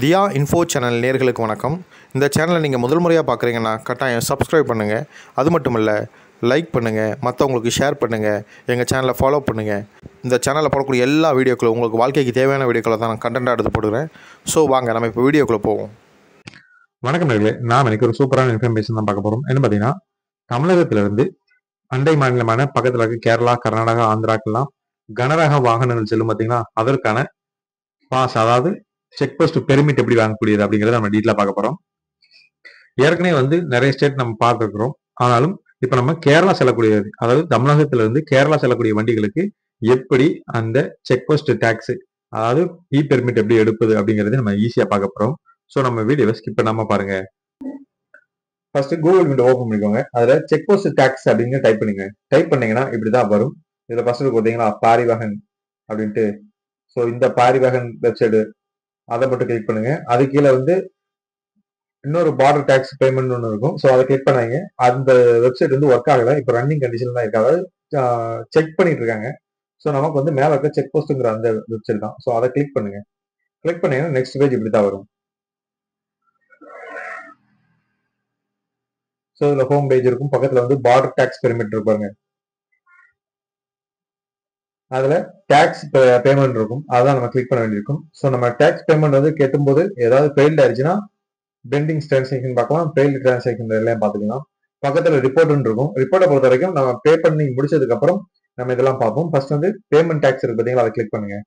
தியா info channel நேயர்களுக்கு வணக்கம். இந்த சேனலை நீங்கள் முதல் முறையாக பார்க்குறீங்கன்னா கட்டாயம் சப்ஸ்கிரைப் பண்ணுங்கள். அது மட்டும் இல்லை, லைக் பண்ணுங்கள், மற்றவங்களுக்கு ஷேர் பண்ணுங்கள், எங்கள் சேனலை ஃபாலோ பண்ணுங்கள். இந்த சேனலில் போடக்கூடிய எல்லா வீடியோக்களும் உங்களுக்கு வாழ்க்கைக்கு தேவையான வீடியோக்களை தான் நான் கண்டென்ட்டாக எடுத்து போடுறேன். ஸோ வாங்க நம்ம இப்போ வீடியோக்குள்ளே போவோம். வணக்கம் நேயர்களே, நாம் எனக்கு ஒரு சூப்பரான இன்ஃபர்மேஷன் தான் பார்க்க போகிறோம். என்ன பார்த்தீங்கன்னா, தமிழகத்திலிருந்து அண்டை மாநிலமான பக்கத்தில் இருக்க கேரளா, கர்நாடகா, ஆந்திராக்கெல்லாம் கனரக வாகனங்கள் செல்லும் பார்த்தீங்களா, அதற்கான பாஸ், அதாவது செக் போஸ்ட் பெர்மிட் எப்படி வாங்கக்கூடியது அப்படிங்கிறத நம்ம டீட்டெயிலாக பார்க்க போகிறோம். ஏற்கனவே நிறைய ஸ்டேட் நம்ம பார்த்துருக்கிறோம். ஆனாலும் இப்போ நம்ம கேரளா செல்லக்கூடியது, அதாவது தமிழகத்திலிருந்து கேரளா செல்லக்கூடிய வண்டிகளுக்கு எப்படி அந்த செக் போஸ்ட் டேக்ஸ், அதாவது இ பெர்மிட் எப்படி எடுப்பது அப்படிங்கிறது நம்ம ஈஸியாக பார்க்க போகிறோம். ஸோ நம்ம வீடியோவை ஸ்கிப் பண்ணாம பாருங்க. ஃபர்ஸ்ட் கூகுள் விண்டோ ஓப்பன் பண்ணிக்கோங்க. அதுல செக் போஸ்ட் டேக்ஸ் அப்படின்னு டைப் பண்ணுங்க. டைப் பண்ணீங்கன்னா இப்படிதான் வரும். இதுல ஃபர்ஸ்ட் பார்த்தீங்கன்னா பாரிவாகன் அப்படின்ட்டு. ஸோ இந்த பாரிவாகன் வெப்சைட் அதை மட்டும் கிளிக் பண்ணுங்க. அது கீழே இன்னொரு பார்டர் டேக்ஸ் பேமெண்ட் ஒன்று இருக்கும். ஸோ அதை கிளிக் பண்ணாங்க. அந்த வெப்சைட் ஒர்க் ஆகல. இப்போ ரன்னிங் கண்டிஷன் தான் இருக்கு. அதாவது செக் பண்ணிட்டு இருக்காங்க. ஸோ நமக்கு மேல இருக்க செக் போஸ்ட்ங்கிற அந்த வெப்சைட் தான். ஸோ அதை கிளிக் பண்ணுங்க. கிளிக் பண்ணீங்கன்னா நெக்ஸ்ட் பேஜ் இப்படி தான் வரும். ஸோ இதுல ஹோம் பேஜ் இருக்கும். பக்கத்துல பார்டர் டேக்ஸ் பெர்மிட் இருப்பாங்க. அதுல டேக்ஸ் பேமெண்ட் இருக்கும். அதான் நம்ம கிளிக் பண்ண வேண்டியிருக்கும். ஸோ நம்ம டேக்ஸ் பேமெண்ட் கேட்டும்போது ஏதாவது ஃபெயில்ட் ஆயிடுச்சுன்னா பெண்டிங் டிரான்சாக்ஷன் பார்க்கலாம், ஃபெயில்டு டிரான்சாக்ஷன் எல்லாம் பார்த்துக்கலாம். பக்கத்துல ரிப்போர்ட் இருக்கும். ரிப்போர்ட்டை பொறுத்த வரைக்கும் நம்ம பே பண்ணி முடிச்சதுக்கு அப்புறம் நம்ம இதெல்லாம் பார்ப்போம். ஃபர்ஸ்ட் பேமெண்ட் டேக்ஸ் இருக்கு பார்த்தீங்களா, அதை கிளிக் பண்ணுங்க.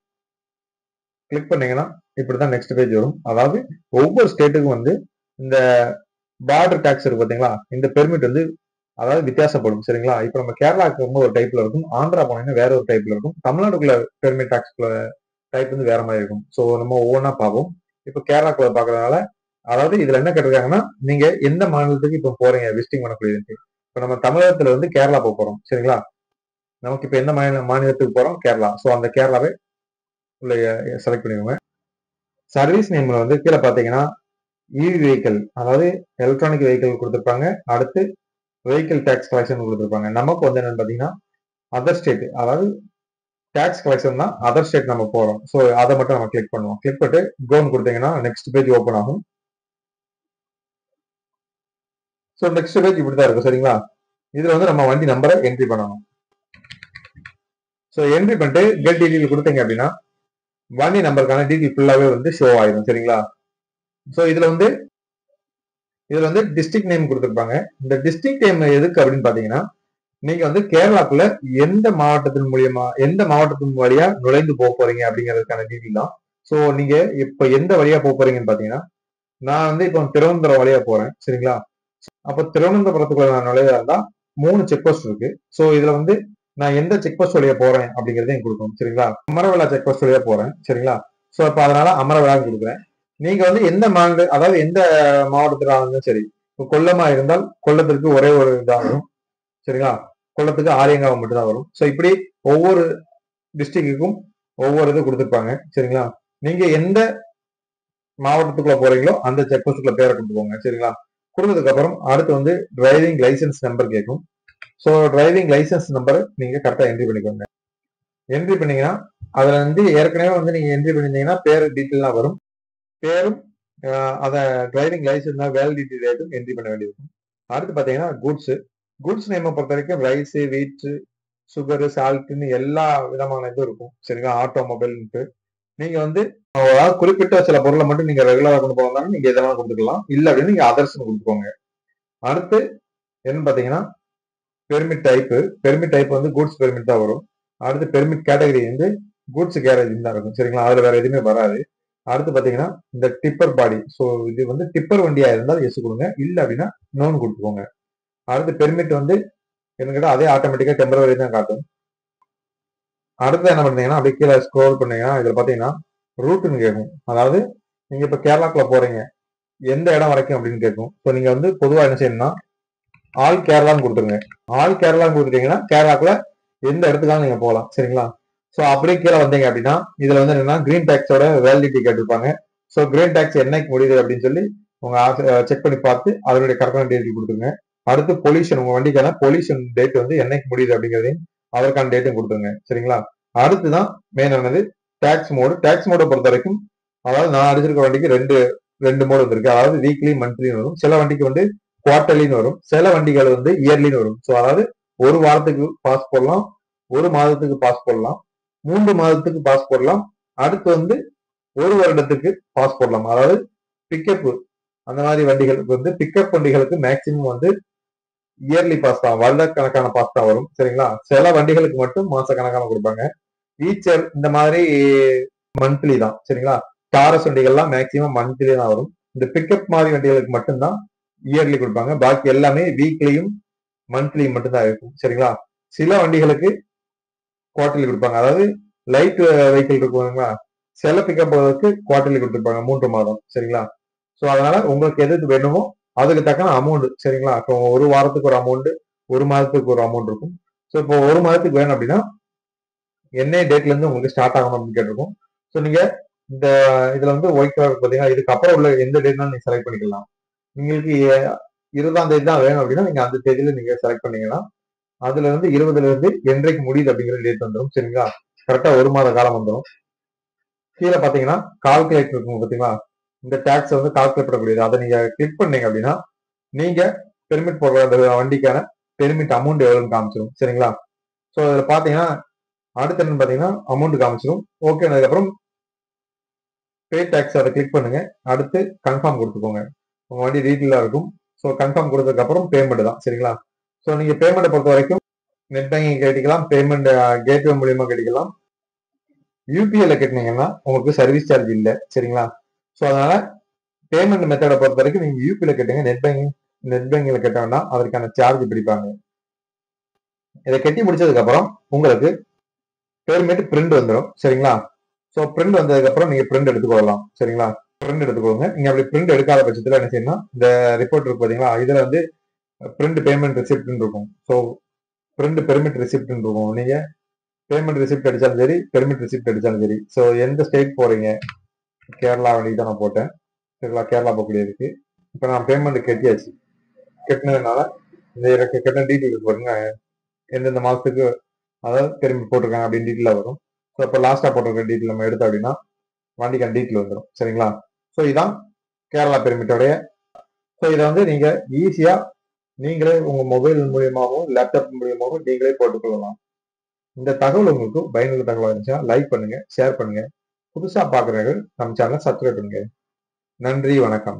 கிளிக் பண்ணீங்கன்னா இப்படிதான் நெக்ஸ்ட் பேஜ் வரும். அதாவது ஒவ்வொரு ஸ்டேட்டுக்கும் இந்த பார்டர் டேக்ஸ் இருக்கு பாத்தீங்களா, இந்த பெர்மிட் அதாவது வித்தியாசப்படும். சரிங்களா? இப்ப நம்ம கேரளாவுக்கு ஒரு டைப்ல இருக்கும், ஆந்திரா போனீங்கன்னா வேற ஒரு டைப்ல இருக்கும், தமிழ்நாடுக்குள்ள பெர்மிட் டாக்ஸ் டைப் வேற மாதிரி இருக்கும். ஸோ நம்ம ஒவ்வொன்றா பார்ப்போம். இப்ப கேரளாக்குள்ள பாக்குறதுனால, அதாவது இதுல என்ன கேட்டிருக்காங்கன்னா, நீங்க எந்த மாநிலத்துக்கு இப்ப போறீங்க விசிட்டிங் பண்ணக்கூடியது. இப்ப நம்ம தமிழகத்துல கேரளா போறோம். சரிங்களா? நமக்கு இப்ப எந்த மாநிலத்துக்கு போறோம்? கேரளா. ஸோ அந்த கேரளாவை உள்ள செலக்ட் பண்ணிக்கோங்க. சர்வீஸ் நேம்ல கீழே பாத்தீங்கன்னா இவி வெஹிக்கிள், அதாவது எலக்ட்ரானிக் வெஹிக்கிள் கொடுத்துருப்பாங்க. அடுத்து வெஹிக்கிள் டேக்ஸ் கலெக்ஷன் கொடுத்துருப்பாங்க. நமக்கு என்னன்னு பாத்தீங்கன்னா அதர் ஸ்டேட், அதாவது டேக்ஸ் கலெக்ஷன் தான் அதர் ஸ்டேட் நம்ம போறோம். ஸோ அதை மட்டும் நம்ம கிளிக் பண்ணுவோம். கிளிக் பண்ணிட்டு கோன் கொடுத்தீங்கன்னா நெக்ஸ்ட் பேஜ் ஓப்பன் ஆகும். ஸோ நெக்ஸ்ட் பேஜ் இப்படிதான் இருக்கும். சரிங்களா? இதுல நம்ம வண்டி நம்பரை என்ட்ரி பண்ணணும். ஸோ என்ட்ரி பண்ணிட்டு கெட் டீடைல் கொடுத்தீங்க அப்படின்னா வண்டி நம்பருக்கான டீடைல் ஃபுல்லாவே ஷோ ஆயிடும். சரிங்களா? ஸோ இதுல டிஸ்ட்ரிக்ட் நேம் கொடுத்துருப்பாங்க. இந்த டிஸ்ட்ரிக்ட் நேம் எதுக்கு அப்படின்னு பாத்தீங்கன்னா, நீங்க கேரளாக்குள்ள எந்த மாவட்டத்தின் வழியா நுழைந்து போக போறீங்க அப்படிங்கிறதுக்கான டீடைல் தான். ஸோ நீங்க இப்ப எந்த வழியா போக போறீங்கன்னு பாத்தீங்கன்னா, நான் இப்போ திருவனந்தபுரம் வழியா போறேன். சரிங்களா? அப்ப திருவனந்தபுரத்துக்குள்ள நான் நுழையா 3 செக் போஸ்ட் இருக்கு. ஸோ இதுல நான் எந்த செக் போஸ்ட் வழியா போறேன் அப்படிங்கறதையும் கொடுக்கணும். சரிங்களா? அமரவிளா செக் போஸ்ட் வழியா போறேன். சரிங்களா? ஸோ அப்ப அதனால அமரவிளான்னு கொடுக்குறேன். நீங்க எந்த மாநில, அதாவது எந்த மாவட்டத்துல இருந்தாலும் சரி, இப்போ கொல்லமா இருந்தால் கொல்லத்திற்கு ஒரே ஒரு இதாக வரும். சரிங்களா? கொல்லத்துக்கு ஆரியங்காவம் மட்டும் தான் வரும். ஸோ இப்படி ஒவ்வொரு டிஸ்ட்ரிக்டுக்கும் ஒவ்வொரு இது கொடுத்துருப்பாங்க. சரிங்களா? நீங்க எந்த மாவட்டத்துக்குள்ள போறீங்களோ அந்த செக் போஸ்டுக்குள்ள பேரை கொடுத்துக்கோங்க. சரிங்களா? கொடுத்ததுக்கு அப்புறம் அடுத்து டிரைவிங் லைசன்ஸ் நம்பர் கேட்கும். ஸோ டிரைவிங் லைசன்ஸ் நம்பர் நீங்க கரெக்டா என்ட்ரி பண்ணிக்கோங்க. என்ட்ரி பண்ணீங்கன்னா அதுல ஏற்கனவே நீங்க என்ட்ரி பண்ணிருந்தீங்கன்னா பேர் டீட்டெயிலாம் வரும். பேரும் அத டிரைவிங் லைசன்ஸ் வேலிடிட்டி டேட்டும் என்ட்ரி பண்ண வேண்டியிருக்கும். அடுத்து பாத்தீங்கன்னா குட்ஸ் நேம் பொறுத்த வரைக்கும் ரைஸ், வீட், சுகர், சால்ட்னு எல்லா விதமான இதுவும் இருக்கும். சரிங்களா? ஆட்டோமொபைல்ன்ட்டு நீங்க குறிப்பிட்ட சில பொருளை மட்டும் நீங்க ரெகுலரா கொண்டு போவாங்க, நீங்க இதெல்லாம் கொடுத்துக்கலாம். இல்ல அப்படின்னு நீங்க அதர்ஸ் கொடுத்துக்கோங்க. அடுத்து என்ன பாத்தீங்கன்னா பெர்மிட் டைப் குட்ஸ் பெர்மிட் தான் வரும். அடுத்து பெர்மிட் கேட்டகரி குட்ஸ் கேரேஜ் தான் இருக்கும். சரிங்களா? அதுல வேற எதுவுமே வராது. அடுத்து பாத்தீங்கன்னா இந்த டிப்பர் பாடி. ஸோ இது டிப்பர் வண்டியா இருந்தால் எஸ் கொடுங்க, இல்ல அப்படின்னா நோன் கொடுத்துக்கோங்க. அடுத்து பெர்மிட் என்ன கேட்டா அதே ஆட்டோமேட்டிக்கா டெம்பரவரி தான் காட்டும். அடுத்து என்ன பண்ணீங்கன்னா அப்படியே கீழே ஸ்க்ரோல் பண்ணீங்கன்னா இதுல பாத்தீங்கன்னா ரூட்னு கேட்கும். அதாவது நீங்க இப்ப கேரளாக்குள்ள போறீங்க, எந்த இடம் வரைக்கும் அப்படின்னு கேட்கும். ஸோ நீங்க பொதுவா என்ன செய்யணும்னா ஆல் கேரளான்னு கொடுத்துருங்க. ஆல் கேரளான்னு கொடுத்துட்டீங்கன்னா கேரளாக்குள்ள எந்த இடத்துக்காக நீங்க போகலாம். சரிங்களா? ஸோ அப்படியே கீழே வந்தீங்க அப்படின்னா இதுல என்னன்னா கிரீன் டேக்ஸோட வேலிடிட்டி கேட்டிருப்பாங்க. ஸோ கிரீன் டேக்ஸ் என்னைக்கு முடியுது அப்படின்னு சொல்லி உங்க செக் பண்ணி பார்த்து அதனுடைய கரெக்டான டேட் கொடுத்துருங்க. அடுத்து பொல்யூஷன், உங்க வண்டிக்கான பொல்யூஷன் டேட் என்னைக்கு முடியுது அப்படிங்கிறதையும் அதற்கான டேட்டும் கொடுத்துருங்க. சரிங்களா? அடுத்துதான் மெயின் ஆனது டாக்ஸ் மோடு. டாக்ஸ் மோடை பொறுத்த வரைக்கும் அதாவது நான் அடிச்சிருக்க வண்டிக்கு ரெண்டு ரெண்டு மோடு வந்திருக்கு. அதாவது வீக்லி மந்த்லின்னு வரும். சில வண்டிக்கு வந்து குவார்டர்லின்னு வரும். சில வண்டிகள் வந்து இயர்லின்னு வரும். ஸோ அதாவது ஒரு வாரத்துக்கு பாஸ் போடலாம், ஒரு மாதத்துக்கு பாஸ் போடலாம், 3 மாதத்துக்கு பாஸ் போடலாம், அடுத்து வந்து ஒரு வருடத்துக்கு பாஸ் போடலாம். அதாவது பிக்கப் அந்த மாதிரி வண்டிகளுக்கு வந்து பிக்கப் வண்டிகளுக்கு மேக்சிமம் வந்து இயர்லி பாஸ் தான், வருட கணக்கான பாஸ் தான் வரும். சரிங்களா? சில வண்டிகளுக்கு மட்டும் மாச கணக்கான கொடுப்பாங்க. ஈச்சர் இந்த மாதிரி மந்த்லி தான். சரிங்களா? டாரஸ் வண்டிகள்லாம் மேக்சிமம் மந்த்லி தான் வரும். இந்த பிக்கப் மாதிரி வண்டிகளுக்கு மட்டும்தான் இயர்லி கொடுப்பாங்க. பாக்கி எல்லாமே வீக்லியும் மந்த்லியும் மட்டும்தான் இருக்கும். சரிங்களா? சில வண்டிகளுக்கு குவார்டர்லி கொடுப்பாங்க. அதாவது லைட் வெஹிக்கிள் இருக்குங்களா, சில பிக்கப் குவார்டர்லி கொடுத்துருப்பாங்க 3 மாதம். சரிங்களா? ஸோ அதனால உங்களுக்கு எது வேணுமோ அதுக்கு தக்கன அமௌண்ட். சரிங்களா? இப்போ ஒரு வாரத்துக்கு ஒரு அமௌண்ட், ஒரு மாதத்துக்கு ஒரு அமௌண்ட் இருக்கும். ஸோ இப்போ ஒரு மாதத்துக்கு வேணும் அப்படின்னா என்ன டேட்ல இருந்து உங்களுக்கு ஸ்டார்ட் ஆகணும் அப்படின்னு கேட்டிருக்கும். ஸோ நீங்க இந்த இதுல வந்து ஒயிட் கலர் பாத்தீங்கன்னா இதுக்கப்புறம் உள்ள எந்த டேட்னாலும் நீங்க செலக்ட் பண்ணிக்கலாம். உங்களுக்கு 20ஆம் தேதி தான் வேணும் அப்படின்னா நீங்க அந்த தேதியில நீங்க செலக்ட் பண்ணீங்கன்னா அதுல இருந்து 20ல இருந்து என்றைக்கு முடியுது அப்படிங்கிற டேட் வந்துடும். சரிங்களா? கரெக்டா ஒரு மாத காலம் வந்துடும். கீழே பாத்தீங்கன்னா கால்குலேட்டர் இருக்கும் பாத்தீங்களா, இந்த டாக்ஸ் வந்து கால்குலேட் பண்ணக்கூடியது. அதை நீங்க கிளிக் பண்ணீங்க அப்படின்னா நீங்க பெர்மிட் போடுற அந்த வண்டிக்கான பெர்மிட் அமௌண்ட் எவ்வளவுன்னு காமிச்சிடும். சரிங்களா? ஸோ இதுல பாத்தீங்கன்னா அடுத்து என்னன்னு பாத்தீங்கன்னா அமௌண்ட் காமிச்சிடும். ஓகே, அதுக்கப்புறம் பே டாக்ஸ் அதை கிளிக் பண்ணுங்க. அடுத்து கன்ஃபார்ம் கொடுத்துக்கோங்க. உங்க வண்டி டீட்டெயிலா இருக்கும். ஸோ கன்ஃபார்ம் கொடுத்ததுக்கு அப்புறம் பேமெண்ட் தான். சரிங்களா? ஸோ நீங்க பேமெண்ட்டை பொறுத்த வரைக்கும் நெட் பேங்கிங் கட்டிக்கலாம், பேமெண்ட் கேட்வே மூலியமா கட்டிக்கலாம். யூபிஐல கட்டினீங்கன்னா உங்களுக்கு சர்வீஸ் சார்ஜ் இல்லை. சரிங்களா? ஸோ அதனால பேமெண்ட் மெத்தடை பொறுத்த வரைக்கும் நீங்க யூபிஐல கட்டுங்க. நெட் பேங்கிங்ல கட்ட வேண்டாம், அதற்கான சார்ஜ் பிடிப்பாங்க. இதை கட்டி முடிச்சதுக்கு அப்புறம் உங்களுக்கு பெர்மிட் பிரிண்ட் வந்துடும். சரிங்களா? ஸோ பிரிண்ட் வந்ததுக்கு அப்புறம் நீங்க பிரிண்ட் எடுத்துக்கொள்ளலாம். சரிங்களா? பிரிண்ட் எடுத்துக்கோங்க. நீங்க அப்படி பிரிண்ட் எடுக்காத பட்சத்துல என்ன செய்யணும், இந்த ரிப்போர்ட் இருக்கு பாத்தீங்களா, இதுல வந்து பிரிண்ட் பேமெண்ட் ரிசிப்ட் இருக்கும். ஸோ பிரிண்ட் பெர்மிட் ரிசிப்ட் இருக்கும். நீங்க பேமெண்ட் ரிசிப்ட் அடிச்சாலும் சரி, பெர்மிட் ரிசிப்ட் அடிச்சாலும் சரி. ஸோ எந்த ஸ்டேட் போறீங்க, கேரளா வண்டிக்கு தான் நான் போட்டேன். சரிங்களா? கேரளா போகக்கூடியதுக்கு இப்போ நான் பேமெண்ட் கட்டியாச்சு. கட்டினதுனால இந்த எனக்கு கட்டின டீட்டெயில் பாருங்க, எந்தெந்த மாசத்துக்கு அதாவது பெர்மிட் போட்டிருக்காங்க அப்படின்னு டீட்டெயிலாக வரும். ஸோ இப்போ லாஸ்டா போட்டிருக்க டீட்டெயில் நம்ம எடுத்தோம் அப்படின்னா வண்டிக்கான டீட்டெயில் வந்துடும். சரிங்களா? ஸோ இதான் கேரளா பெர்மிட்டோடைய. ஸோ இதை வந்து நீங்க ஈஸியா நீங்களே உங்க மொபைல் மூலியமாகவும் லேப்டாப் மூலியமாகவும் நீங்களே போட்டுக்கொள்ளலாம். இந்த தகவல் உங்களுக்கு பயனுள்ள தகவலாக இருந்துச்சுன்னா லைக் பண்ணுங்க, ஷேர் பண்ணுங்க. புதுசா பாக்குறவங்க நம்ம சேனலை சப்ஸ்கிரைப் பண்ணுங்க. நன்றி, வணக்கம்.